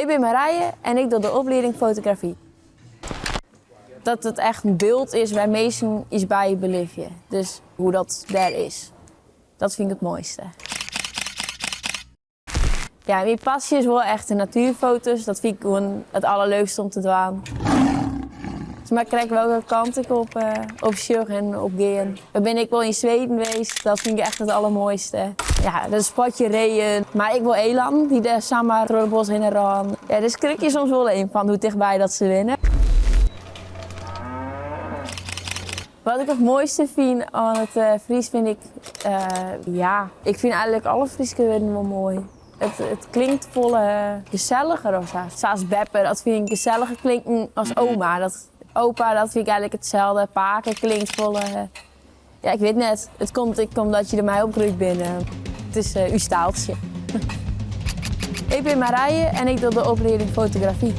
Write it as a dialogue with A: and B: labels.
A: Ik ben Marije en ik doe de opleiding fotografie. Dat het echt een beeld is bij mensen is bij je beleven. Dus hoe dat daar is. Dat vind ik het mooiste. Ja, mijn passie is wel echt de natuurfoto's. Dat vind ik gewoon het allerleukste om te doen. Dus maar ik kijk welke kant ik op zoek en op gaan. Dan ben ik wel in Zweden geweest. Dat vind ik echt het allermooiste. Ja, dat spotje regen. Maar ik wil eland die daar samen door het bos heen ran. Ja, dus schrik je soms wel een van hoe dichtbij dat ze winnen. Wat ik het mooiste vind aan het Fries vind ik, ik vind eigenlijk alle Friese woorden wel mooi. Het klinkt vol gezelliger of zo. Zoals beppe, dat vind ik gezelliger klinken als oma. Opa, dat vind ik eigenlijk hetzelfde. Paken klinkt vol, ja ik weet net. Het komt omdat je er mij opgroeit bent. Het is uw staaltje. Ik ben Marije en ik doe de opleiding fotografie.